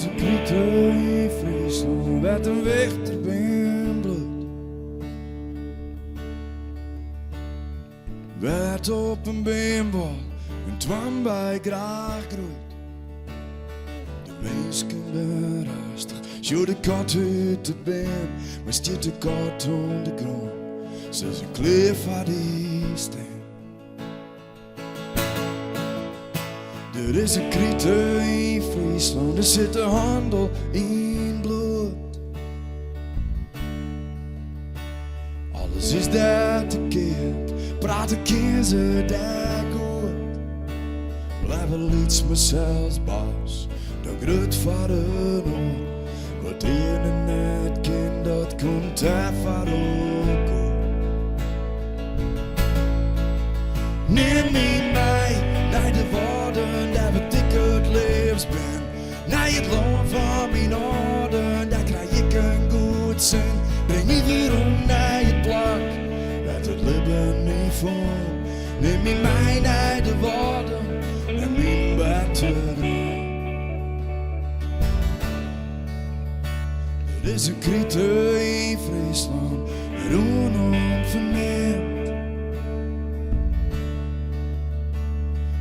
is een krieten in Friesland, werd een wichter ben bloed. Werd op een beenbal, een twam bij graag groeit. De mensen ben rustig, zo de kat uit de been, maar stiet de kat om de grond, zoals een kleer van die steen. Er is een krieten in Friesland, er zit de handel in bloed. Alles is daar te keer, praten keer ze daar goed. Blijven lieds mezelf baas, dan groot van een oor. Wat een net kind, dat komt daar van ook goed. Neem me mee naar de woorden, daar wat ik het liefst ben. Naar het land van mijn orde, daar krijg ik een goed zin. Breng me weer om naar het plak, laat het leven niet vol. Neem me mee naar de woorden, en mijn batterij. Er is een krieten in Friesland, er onverneemd.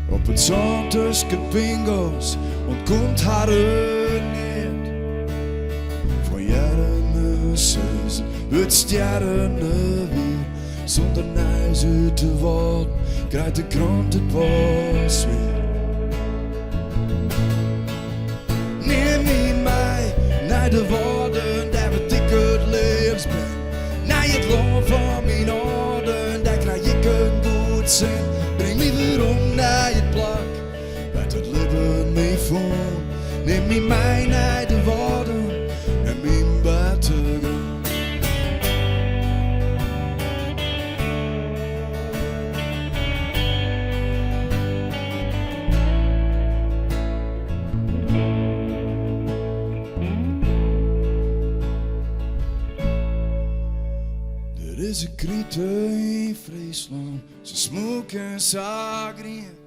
Op het zand tussen pingo's ontkomt haar niet. Van jaren zes, het sterren weer. Zonder nijs uit te worden, krijgt de krant het pas weer. Neem me mee naar de woorden, daar wat ik het liefst ben. Naar het land van mijn orde, daar krijg ik een goed zin. Breng me weer om naar het plak, laat het leven mee vol. Neem me mee naar de woorden en mijn batterij. Er is een krieten in Friesland, ze smoken zagrien.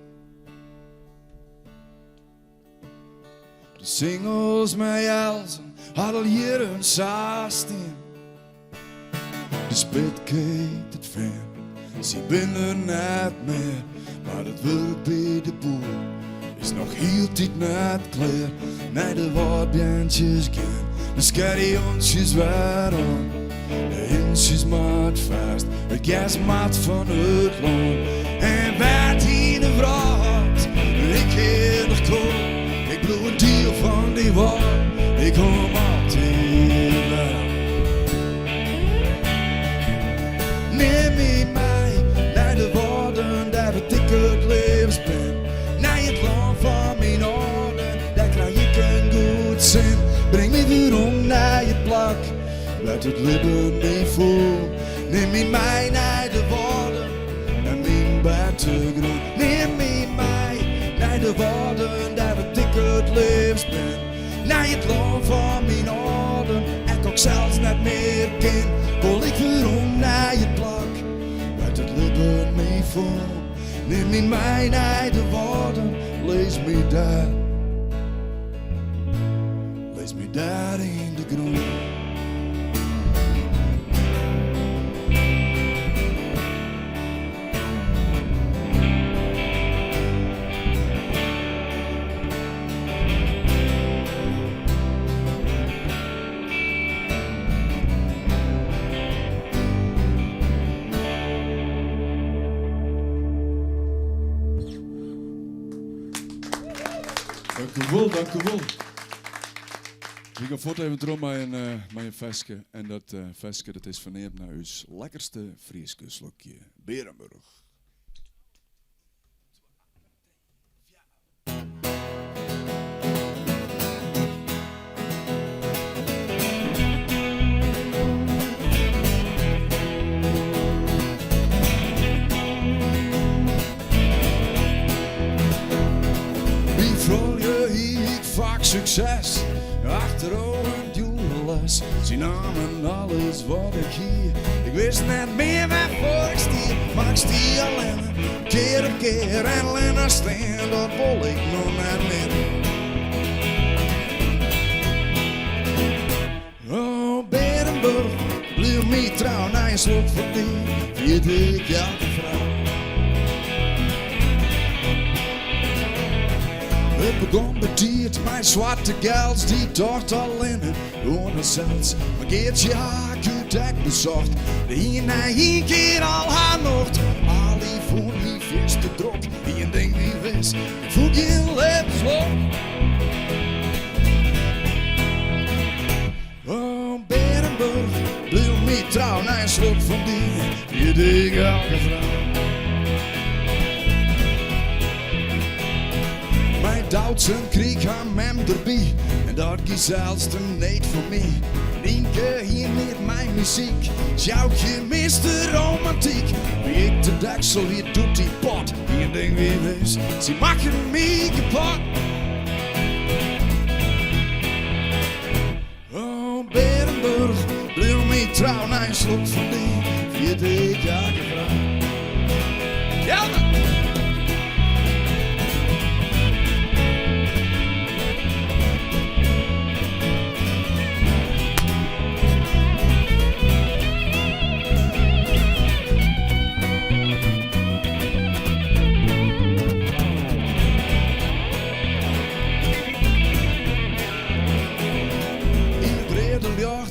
De singles met Elsen hadden hier een saasteen. De spit kijkt het ver, ze ben er net meer. Maar het werk bij de boer is nog heel tijd net klaar. Naar de woordbandjes gaan, de scarriontjes weer aan. De inches maat vast, het gas maat van het land. En werd hier de vracht, ik keer nog kom. Ik bloe een deel van die wal, ik kom altijd wel. Neem me mee naar de woorden, daar wat ik het liefst ben. Naar het land van mijn orde, daar krijg ik een goed zin. Breng me weer om naar je plak, laat het leven niet vol. Neem me mee naar de woorden en mijn batterij. Neem me mee naar de woorden, daar wat ik het liefst ben. Naar het land van mijn orde, en ook zelfs net meer ken. Wil ik weer om naar je plak, laat het leven niet vol. Neem me mee naar de woorden, lees me daar. Lees me daar in de grond. Dank u wel. We gaan voort even terug met een vestje. En dat vestje dat is verneemd naar ons lekkerste Frieske slokje, Berenburg. Vaak succes, achterover duurles. Ze namen alles wat ik hier. Ik wist net meer waarvoor ik stier. Maar ik stier alleen, keer op keer. En alleen staan, dat wil ik nog net meer. me trouw naar een slok van die, weet ik elke vrouw. Het begon betiert, mijn zwarte gels, die dacht alleen ohne zelfs. Maar geert je haak bezocht, de hier na een keer al haar nocht. Ali voor lief is te druk, die een ding wie wist, voel je levenslot. Oh, Berenburg, blijf me trouw naar een slok van die, weet ik elke vrouw. Mijn Duitse krieg aan hem erbij, en dat gezelste niet voor mij. Linke hier met mijn muziek, sjoukje mist romantiek. Wie ik de deksel hier doet die pot, die een ding weer is, ze maken me kapot. Oh, Berenburg, blijf me trouw naar een slok van die, weet ik elke vrouw. Ja, man.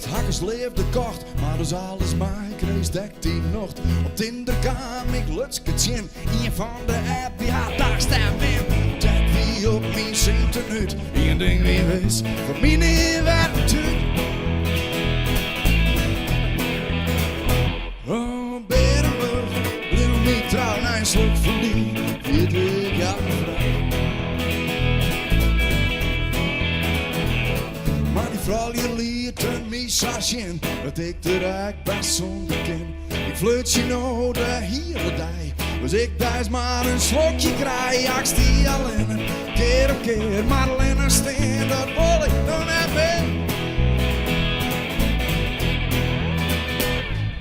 Hakkers leefde kort, maar dus alles maar ik reis dek die nacht. Op Tinder kwam ik lutsketje in, een van de app die had dagstem in. Dat wie op mijn zin tenuut, een ding wie wees, voor mij niet werd natuurlijk. Oh, Berenburg, blijf me trouw naar een slok van die, weet ik elke vrouw. Maar die vrouw je liet een missage, dat ik de rijk best zonder ken. Ik flirt je nou de hele dag, dus ik thuis maar een slokje krijg. Ik stie alleen, keer op keer, maar alleen een steen, dat wil ik dan hebben.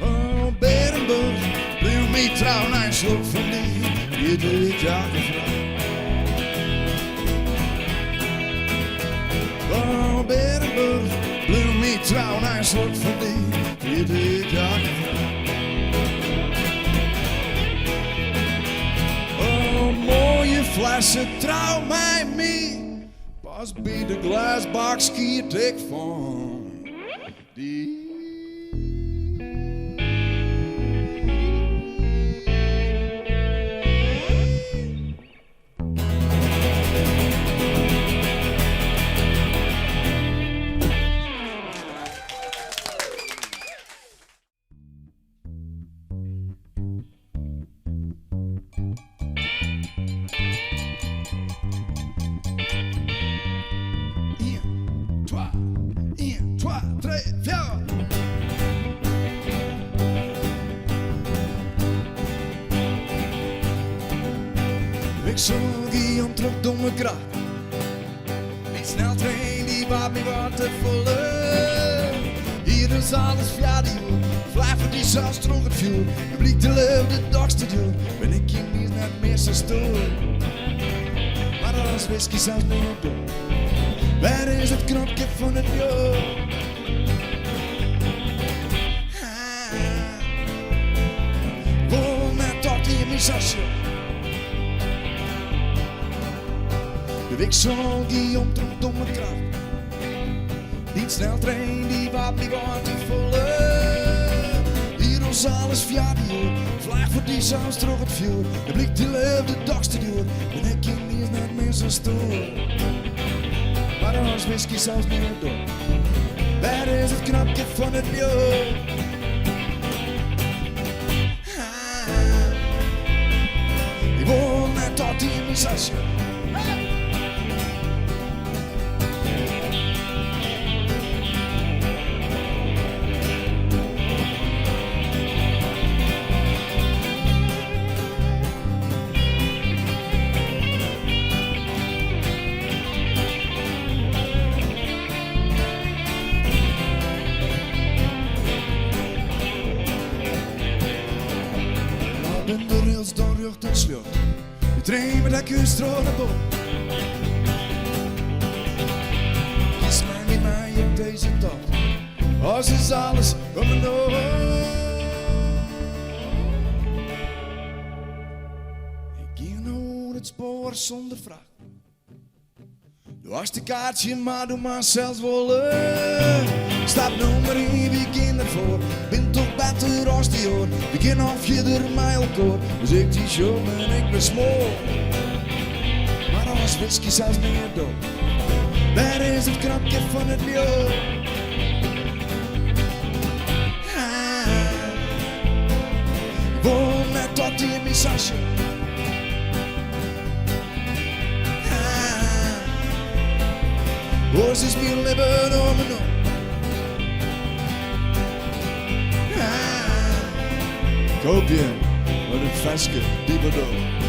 Oh, Berenburg, blijf me trouw naar een slok van die, weet ik elke vrouw. Oh, Berenburg, blijf me trouw naar een slok van die, weet ik elke vrouw. Oh, mooie flessen, trouw mij mee, pas bij de glasbak schiet ik van die. Ik zag die om terug door mijn kracht. Die sneltrein die baat me wat te volle. Hier is alles via die uur. Vlijven die zelfs terug het vuur. Je blikt de leeuw de dagste duur. Ben ik hier niet net meer zo stoer. Maar als whisky zelfs niet op door. Waar is het knopje van het jaar? Woon net tot in mijn sasje. De wiksel die om terug door mijn kracht. Die sneltrein die wat me wat te volle. Hier ons alles via die uur. Vlag voor die zelfs terug het vuur. Je blikt de leeuw de dagste duur. Ben ik hier niet net meer zo stoer. Maar als whisky zelfs niet meer door. Waar is het knopje van het jaar? Ik woon net tot in mijn sasje. En de rails dan rucht en slucht. De trein met dat kustroden boom. Kies mij niet mij op deze dag. Als is alles om me door. spoor zonder vraag. Du hast die kaartje, maar du maar zelfs wollen. Stap nummer 1, wie gaan ervoor? Ben toch beter als die hoor. We gaan of je er mij elkaar. Dus ik die show en ik ben smoor. Maar als whisky zelfs niet door. Daar is het knopje van het lier. Woon net tot in mijn sasje. Oors is mijn leven om en om. Koop je met een veske die bedoel.